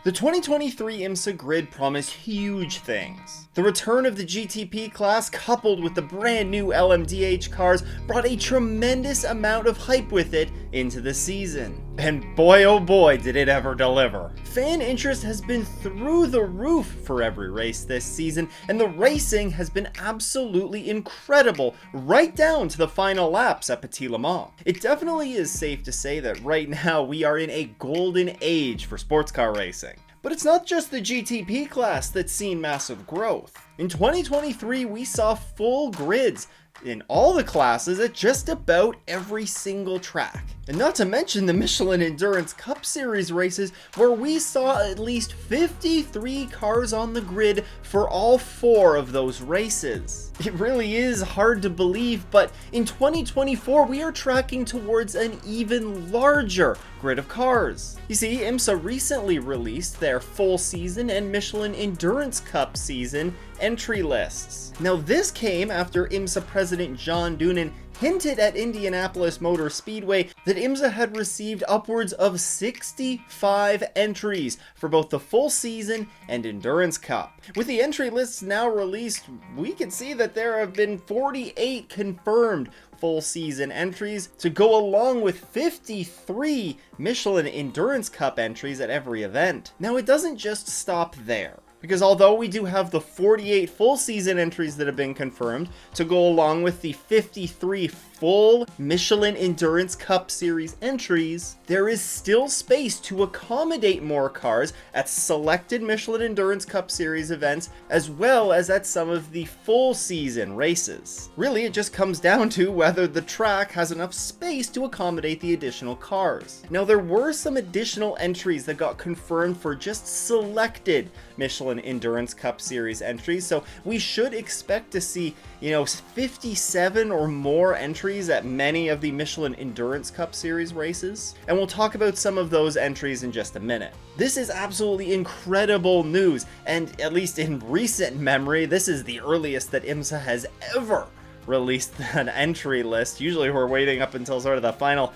The 2023 Imsa grid promised huge things. The return of the GTP class coupled with the brand new LMDH cars brought a tremendous amount of hype with it into the season. And boy oh boy did it ever deliver. Fan interest has been through the roof for every race this season, and the racing has been absolutely incredible right down to the final laps at Petit Le Mans. It definitely is safe to say that right now we are in a golden age for sports car racing. But it's not just the GTP class that's seen massive growth. In 2023, we saw full grids in all the classes at just about every single track. And not to mention the Michelin Endurance Cup Series races, where we saw at least 53 cars on the grid for all 4 of those races. It really is hard to believe, but in 2024 we are tracking towards an even larger grid of cars. You see, Imsa recently released their full season and Michelin Endurance Cup season entry lists. Now this came after Imsa president John Doonan hinted at Indianapolis Motor Speedway that Imsa had received upwards of 65 entries for both the full season and Endurance Cup. With the entry lists now released, we can see that there have been 48 confirmed full season entries to go along with 53 Michelin Endurance Cup entries at every event. Now it doesn't just stop there, because although we do have the 48 full season entries that have been confirmed to go along with the 53 full Michelin Endurance Cup Series entries, there is still space to accommodate more cars at selected Michelin Endurance Cup Series events, as well as at some of the full season races. Really, it just comes down to whether the track has enough space to accommodate the additional cars. Now, there were some additional entries that got confirmed for just selected Michelin Endurance Cup Series entries, so we should expect to see, 57 or more entries at many of the Michelin Endurance Cup Series races, and we'll talk about some of those entries in just a minute. This is absolutely incredible news, and at least in recent memory, this is the earliest that Imsa has ever released an entry list. Usually we're waiting up until sort of the final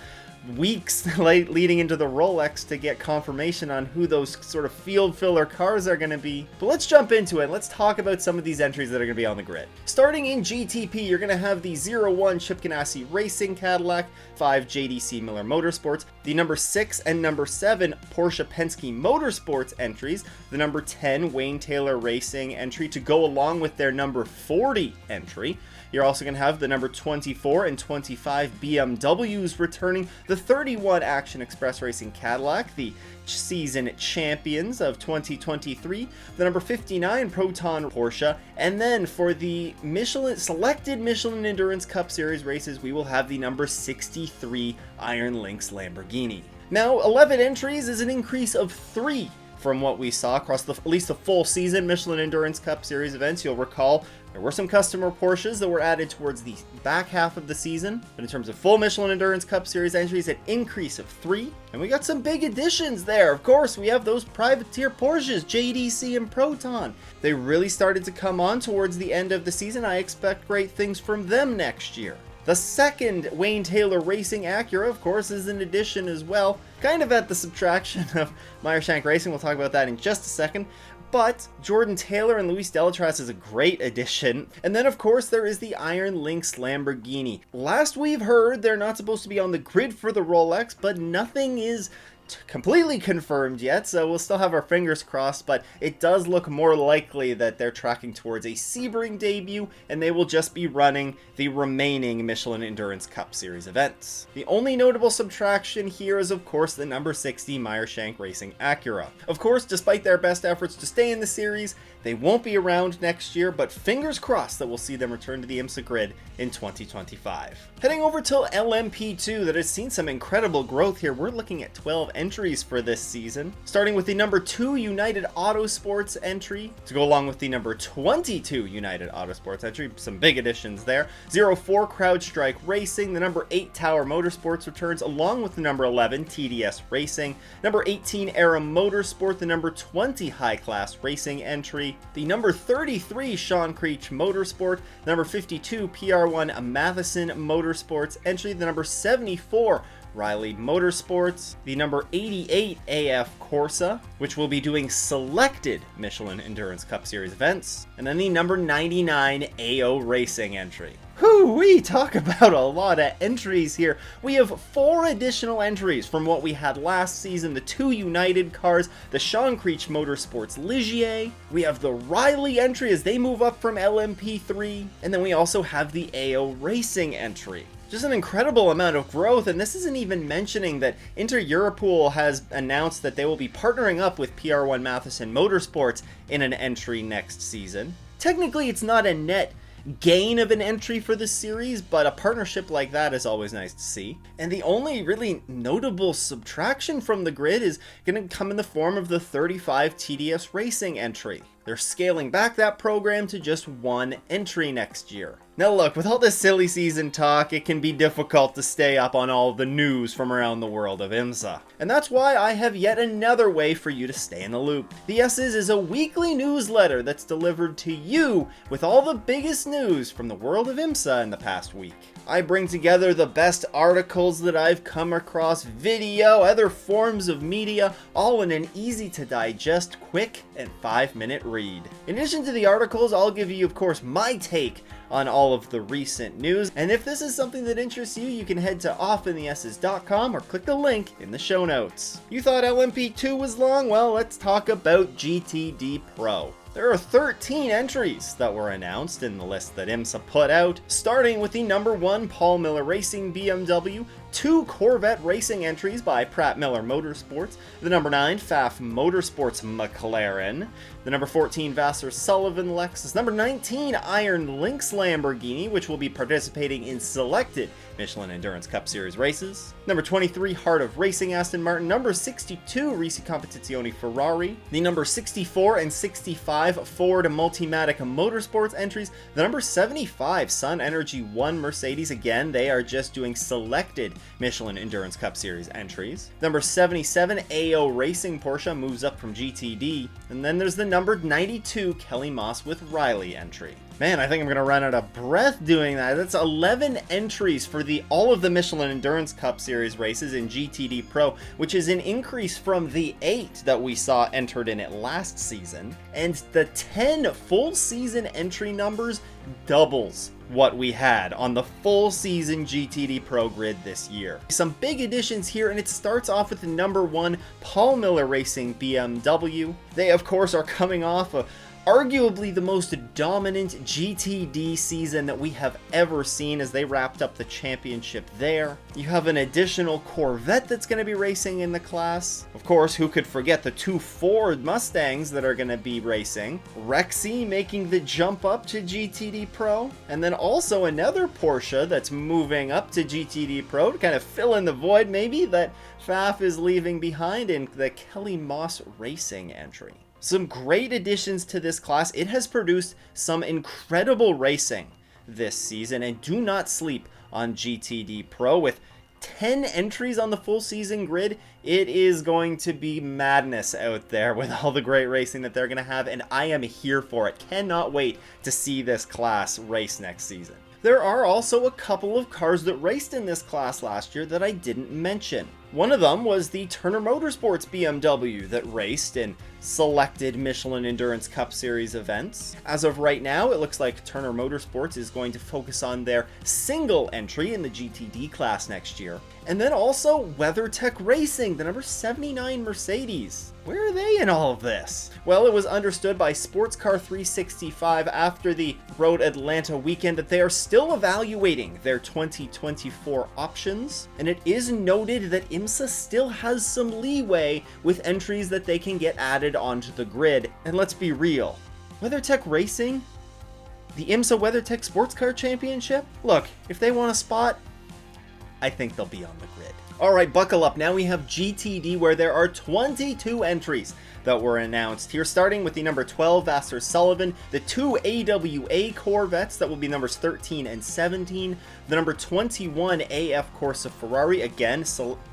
weeks leading into the Rolex to get confirmation on who those sort of field filler cars are going to be. But let's jump into it. Let's talk about some of these entries that are going to be on the grid. Starting in GTP, you're going to have the 01 Chip Ganassi Racing Cadillac, 5 JDC Miller Motorsports, the number 6 and number 7 Porsche Penske Motorsports entries, the number 10 Wayne Taylor Racing entry to go along with their number 40 entry. You're also going to have the number 24 and 25 BMWs returning, the 31 Action Express Racing Cadillac, the season champions of 2023, the number 59 Proton Porsche, and then for the selected Michelin Endurance Cup Series races, we will have the number 63 Iron Lynx Lamborghini. Now, 11 entries is an increase of 3 from what we saw across at least the full season Michelin Endurance Cup Series events. You'll recall there were some customer Porsches that were added towards the back half of the season, but in terms of full Michelin Endurance Cup Series entries, an increase of 3. And we got some big additions there. Of course, we have those privateer Porsches, JDC and Proton. They really started to come on towards the end of the season. I expect great things from them next year. The second Wayne Taylor Racing Acura, of course, is an addition as well, kind of at the subtraction of Meyer Shank Racing. We'll talk about that in just a second. But Jordan Taylor and Luis Delatraz is a great addition. And then, of course, there is the Iron Lynx Lamborghini. Last we've heard, they're not supposed to be on the grid for the Rolex, but nothing is completely confirmed yet, so we'll still have our fingers crossed, but it does look more likely that they're tracking towards a Sebring debut, and they will just be running the remaining Michelin Endurance Cup Series events. The only notable subtraction here is, of course, the number 60 Meyer Shank Racing Acura. Of course, despite their best efforts to stay in the series, they won't be around next year, but fingers crossed that we'll see them return to the Imsa grid in 2025. Heading over to LMP2, that has seen some incredible growth here. We're looking at 12 entries for this season, starting with the number 2 United Autosports entry to go along with the number 22 United Autosports entry. Some big additions there. 04 CrowdStrike Racing, the number 8 Tower Motorsports returns along with the number 11 TDS Racing, number 18 Era Motorsport, the number 20 High Class Racing entry, the number 33 Sean Creech Motorsport, number 52 PR1 Matheson Motorsports entry, the number 74 Riley Motorsports, the number 88 AF Corsa, which will be doing selected Michelin Endurance Cup Series events, and then the number 99 AO Racing entry. Whew, we talk about a lot of entries here. We have 4 additional entries from what we had last season, the 2 United cars, the Sean Creech Motorsports Ligier. We have the Riley entry as they move up from LMP3, and then we also have the AO Racing entry. Just an incredible amount of growth, and this isn't even mentioning that Inter Europool has announced that they will be partnering up with PR1 Matheson Motorsports in an entry next season. Technically, it's not a net gain of an entry for the series, but a partnership like that is always nice to see. And the only really notable subtraction from the grid is going to come in the form of the 35 TDS Racing entry. They're scaling back that program to just 1 entry next year. Now look, with all this silly season talk, it can be difficult to stay up on all the news from around the world of Imsa. And that's why I have yet another way for you to stay in the loop. The S's is a weekly newsletter that's delivered to you with all the biggest news from the world of Imsa in the past week. I bring together the best articles that I've come across, video, other forms of media, all in an easy to digest, quick, and 5-minute read. In addition to the articles, I'll give you, of course, my take on all of the recent news, and if this is something that interests you, you can head to offinthes's.com or click the link in the show notes. You thought LMP2 was long? Well, let's talk about GTD PRO. There are 13 entries that were announced in the list that Imsa put out, starting with the number 1 Paul Miller Racing BMW, 2 Corvette Racing entries by Pratt Miller Motorsports, the number 9 Pfaff Motorsports McLaren, the number 14 Vassar Sullivan Lexus, number 19 Iron Lynx Lamborghini, which will be participating in selected Michelin Endurance Cup Series races, number 23 Heart of Racing Aston Martin, number 62 Risi Competizione Ferrari, the number 64 and 65 Ford Multimatic Motorsports entries, the number 75 Sun Energy 1 Mercedes, again they are just doing selected Michelin Endurance Cup Series entries, number 77 AO Racing Porsche moves up from GTD, and then there's the number 92 Kelly Moss with Riley entry. Man, I think I'm going to run out of breath doing that. That's 11 entries for all of the Michelin Endurance Cup Series races in GTD Pro, which is an increase from the 8 that we saw entered in it last season. And the 10 full season entry numbers doubles what we had on the full season GTD Pro grid this year. Some big additions here, and it starts off with the number 1 Paul Miller Racing BMW. They, of course, are coming off of arguably the most dominant GTD season that we have ever seen as they wrapped up the championship there. You have an additional Corvette that's going to be racing in the class. Of course, who could forget the 2 Ford Mustangs that are going to be racing. Rexy making the jump up to GTD Pro. And then also another Porsche that's moving up to GTD Pro to kind of fill in the void maybe that Pfaff is leaving behind in the Kelly Moss Racing entry. Some great additions to this class. It has produced some incredible racing this season, and do not sleep on GTD Pro. With 10 entries on the full season grid, it is going to be madness out there with all the great racing that they're going to have, and I am here for it. Cannot wait to see this class race next season. There are also a couple of cars that raced in this class last year that I didn't mention. One of them was the Turner Motorsports BMW that raced in selected Michelin Endurance Cup Series events. As of right now, it looks like Turner Motorsports is going to focus on their single entry in the GTD class next year. And then also WeatherTech Racing, the number 79 Mercedes. Where are they in all of this? Well, it was understood by Sports Car 365 after the Road Atlanta weekend that they are still evaluating their 2024 options, and it is noted that Imsa still has some leeway with entries that they can get added onto the grid. And let's be real, WeatherTech Racing, the Imsa WeatherTech Sports Car Championship, look, if they want a spot, I think they'll be on the grid. Alright, buckle up. Now we have GTD, where there are 22 entries that were announced here, starting with the number 12 Vassar Sullivan, the 2 AWA Corvettes that will be numbers 13 and 17, the number 21 AF Corsa Ferrari, again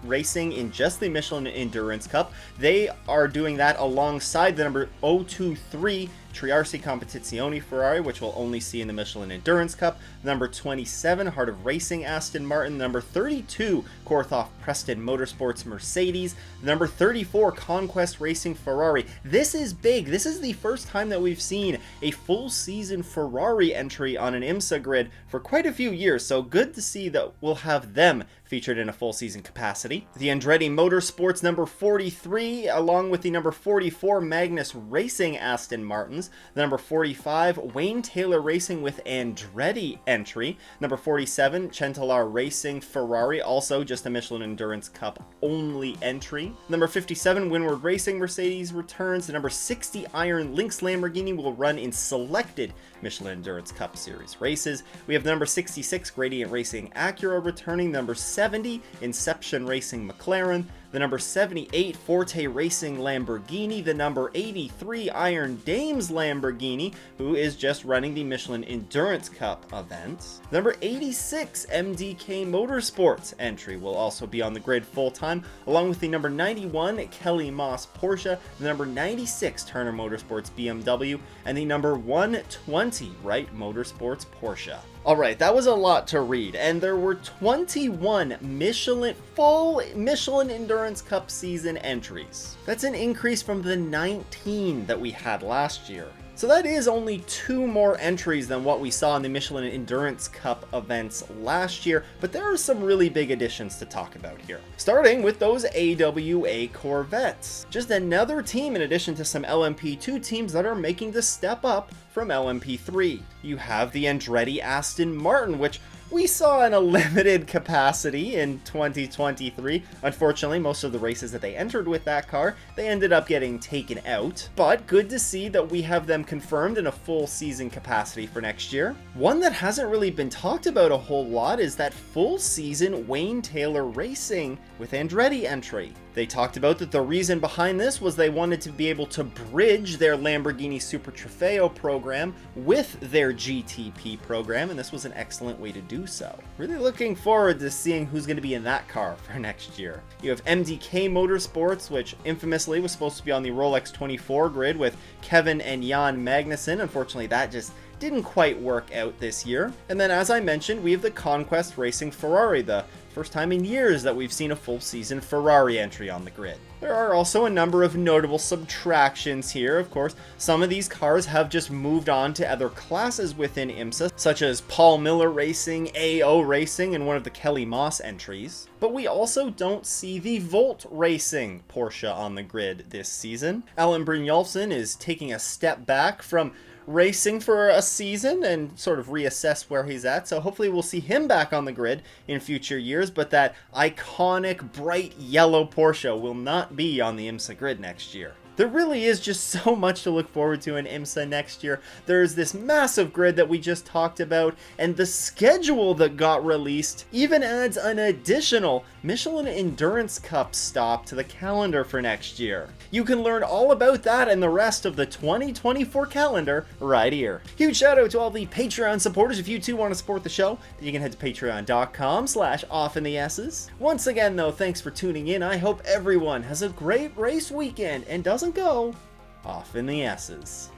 racing in just the Michelin Endurance Cup. They are doing that alongside the number 023 Triarsi Competizione Ferrari, which we'll only see in the Michelin Endurance Cup, number 27 Heart of Racing Aston Martin, number 32 Korthoff Preston Motorsports Mercedes, number 34 Conquest Racing Ferrari. This is big. This is the first time that we've seen a full season Ferrari entry on an IMSA grid for quite a few years, so good to see that we'll have them featured in a full season capacity. The Andretti Motorsports number 43, along with the number 44 Magnus Racing Aston Martins, the number 45 Wayne Taylor Racing with Andretti entry, number 47 Centelar Racing Ferrari, also just a Michelin Endurance Cup only entry. Number 57 Windward Racing Mercedes returns. The number 60 Iron Lynx Lamborghini will run in selected Michelin Endurance Cup Series races. We have the number 66 Gradient Racing Acura returning, number 70 Inception Racing McLaren, the number 78 Forte Racing Lamborghini, the number 83 Iron Dames Lamborghini, who is just running the Michelin Endurance Cup event. Number 86 MDK Motorsports entry will also be on the grid full-time, along with the number 91 Kelly Moss Porsche, the number 96 Turner Motorsports BMW, and the number 120 Wright Motorsports Porsche. Alright, that was a lot to read, and there were 21 full Michelin Endurance Cup season entries. That's an increase from the 19 that we had last year. So that is only 2 more entries than what we saw in the Michelin Endurance Cup events last year, but there are some really big additions to talk about here. Starting with those AWA Corvettes. Just another team in addition to some LMP2 teams that are making the step up from LMP3. You have the Andretti Aston Martin, which we saw in a limited capacity in 2023. Unfortunately, most of the races that they entered with that car, they ended up getting taken out. But good to see that we have them confirmed in a full season capacity for next year. One that hasn't really been talked about a whole lot is that full season Wayne Taylor Racing with Andretti entry. They talked about that the reason behind this was they wanted to be able to bridge their Lamborghini Super Trofeo program with their GTP program, and this was an excellent way to do so. Really looking forward to seeing who's going to be in that car for next year. You have MDK Motorsports, which infamously was supposed to be on the Rolex 24 grid with Kevin and Jan Magnussen. Unfortunately, that just didn't quite work out this year. And then, as I mentioned, we have the Conquest Racing Ferrari, the first time in years that we've seen a full season Ferrari entry on the grid. There are also a number of notable subtractions here. Of course, some of these cars have just moved on to other classes within IMSA, such as Paul Miller Racing, AO Racing, and one of the Kelly Moss entries. But we also don't see the Volt Racing Porsche on the grid this season. Alan Brynjolfsson is taking a step back from racing for a season and sort of reassess where he's at, so hopefully we'll see him back on the grid in future years, but that iconic bright yellow Porsche will not be on the IMSA grid next year. There really is just so much to look forward to in IMSA next year. There's this massive grid that we just talked about, and the schedule that got released even adds an additional Michelin Endurance Cup stop to the calendar for next year. You can learn all about that and the rest of the 2024 calendar right here. Huge shout out to all the Patreon supporters. If you too want to support the show, then you can head to patreon.com/offintheesses. Once again though, thanks for tuning in. I hope everyone has a great race weekend and doesn't go off in the S's.